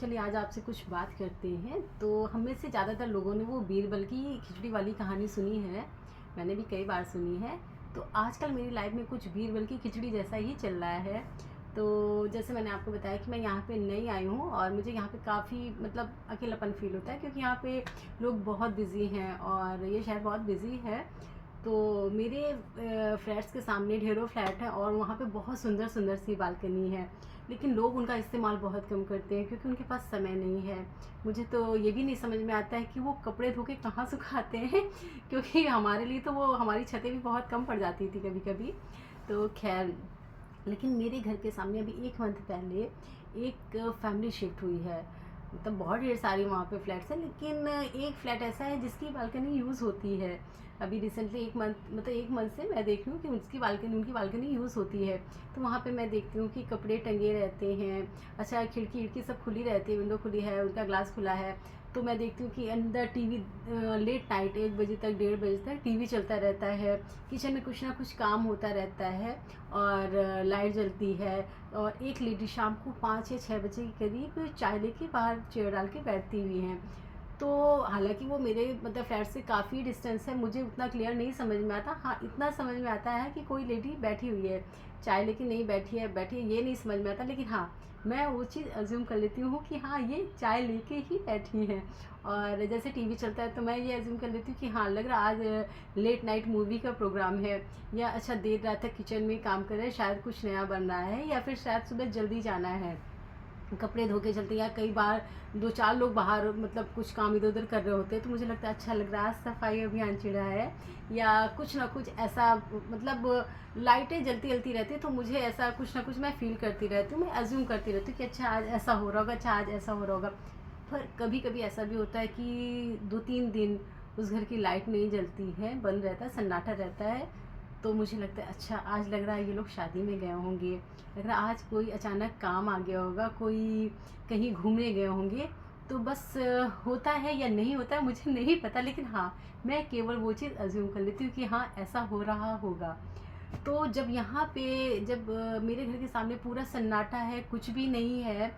चलिए आज आपसे कुछ बात करते हैं। तो हम में से ज़्यादातर लोगों ने वो बीरबल की खिचड़ी वाली कहानी सुनी है, मैंने भी कई बार सुनी है। तो आजकल मेरी लाइफ में कुछ बीरबल की खिचड़ी जैसा ही चल रहा है। तो जैसे मैंने आपको बताया कि मैं यहाँ पे नई आई हूँ और मुझे यहाँ पे काफ़ी मतलब अकेलापन फ़ील होता है, क्योंकि यहाँ पे लोग बहुत बिज़ी हैं और ये शहर बहुत बिज़ी है। तो मेरे फ्लैट्स के सामने ढेरों फ्लैट हैं और वहाँ पे बहुत सुंदर सुंदर सी बालकनी है, लेकिन लोग उनका इस्तेमाल बहुत कम करते हैं क्योंकि उनके पास समय नहीं है। मुझे तो ये भी नहीं समझ में आता है कि वो कपड़े धो के कहाँ सुखाते हैं क्योंकि हमारे लिए तो वो हमारी छतें भी बहुत कम पड़ जाती थी कभी कभी। तो खैर, लेकिन मेरे घर के सामने अभी 1 मंथ पहले एक फैमिली शिफ्ट हुई है। मतलब बहुत ढेर सारी वहाँ पे फ्लैट्स हैं, लेकिन एक फ्लैट ऐसा है जिसकी बालकनी यूज़ होती है। अभी रिसेंटली 1 मंथ से मैं देख रही हूँ कि उनकी बालकनी यूज़ होती है। तो वहाँ पे मैं देखती हूँ कि कपड़े टंगे रहते हैं। अच्छा, खिड़की सब खुली रहती है, विंडो खुली है, उनका ग्लास खुला है। तो मैं देखती हूँ कि अंदर टीवी लेट नाइट 1 बजे तक 1:30 बजे तक टीवी चलता रहता है। किचन में कुछ ना कुछ काम होता रहता है और लाइट जलती है। और एक लेडी शाम को 5 या 6 बजे के करीब चाय लेके बाहर चेयर डाल के बैठती हुई हैं। तो हालांकि वो मेरे मतलब फ्लैट से काफ़ी डिस्टेंस है, मुझे उतना क्लियर नहीं समझ में आता। हाँ, इतना समझ में आता है कि कोई लेडी बैठी हुई है, चाय लेके नहीं बैठी है ये नहीं समझ में आता। लेकिन हाँ, मैं वो चीज़ अज्यूम कर लेती हूँ कि हाँ, ये चाय लेके ही बैठी हैं। और जैसे टीवी चलता है तो मैं ये अज्यूम कर लेती हूँ कि हाँ, लग रहा आज लेट नाइट मूवी का प्रोग्राम है, या अच्छा देर रात तक किचन में काम कर रहे हैं, शायद कुछ नया बन रहा है, या फिर शायद सुबह जल्दी जाना है, कपड़े धो के चलते। या कई बार 2-4 लोग बाहर मतलब कुछ काम इधर उधर कर रहे होते हैं, तो मुझे लगता है अच्छा लग रहा है, सफाई अभियान छिड़ा है, या कुछ ना कुछ ऐसा। मतलब लाइटें जलती जलती रहती है तो मुझे ऐसा कुछ ना कुछ मैं फील करती रहती हूँ, मैं अज्यूम करती रहती हूँ कि अच्छा आज ऐसा हो रहा होगा, अच्छा आज ऐसा हो रहा होगा। पर कभी कभी ऐसा भी होता है कि 2-3 दिन उस घर की लाइट नहीं जलती है, बंद रहता है, सन्नाटा रहता है। तो मुझे लगता है अच्छा आज लग रहा है ये लोग शादी में गए होंगे, लग रहा है आज कोई अचानक काम आ गया होगा, कोई कहीं घूमने गए होंगे। तो बस होता है या नहीं होता है मुझे नहीं पता, लेकिन हाँ, मैं केवल वो चीज़ अज्यूम कर लेती हूँ कि हाँ ऐसा हो रहा होगा। तो जब यहाँ पे जब मेरे घर के सामने पूरा सन्नाटा है, कुछ भी नहीं है,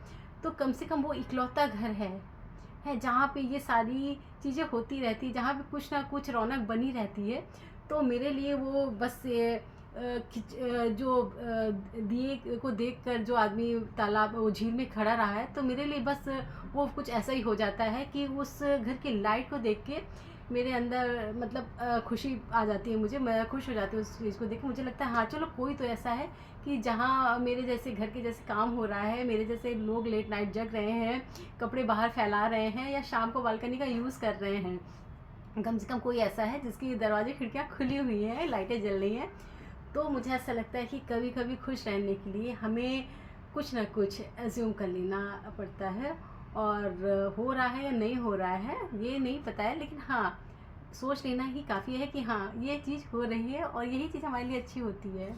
तो कम से कम वो इकलौता घर है जहाँ पे ये सारी चीज़ें होती रहती है, जहाँ पे कुछ ना कुछ रौनक बनी रहती है। तो मेरे लिए वो बस ये जो दिए को देखकर जो आदमी तालाब वो झील में खड़ा रहा है, तो मेरे लिए बस वो कुछ ऐसा ही हो जाता है कि उस घर की लाइट को देख के मेरे अंदर मतलब खुशी आ जाती है, मुझे मैं खुश हो जाती हूँ उस चीज़ को देख के। मुझे लगता है हाँ चलो, कोई तो ऐसा है कि जहाँ मेरे जैसे घर के जैसे काम हो रहा है, मेरे जैसे लोग लेट नाइट जग रहे हैं, कपड़े बाहर फैला रहे हैं, या शाम को बालकनी का यूज़ कर रहे हैं। कम से कम कोई ऐसा है जिसकी दरवाजे खिड़कियाँ खुली हुई हैं, लाइटें जल रही हैं। तो मुझे ऐसा लगता है कि कभी कभी खुश रहने के लिए हमें कुछ ना कुछ एज्यूम कर लेना पड़ता है। और हो रहा है या नहीं हो रहा है ये नहीं पता है, लेकिन हाँ, सोच लेना ही काफ़ी है कि हाँ ये चीज़ हो रही है और यही चीज़ हमारे लिए अच्छी होती है।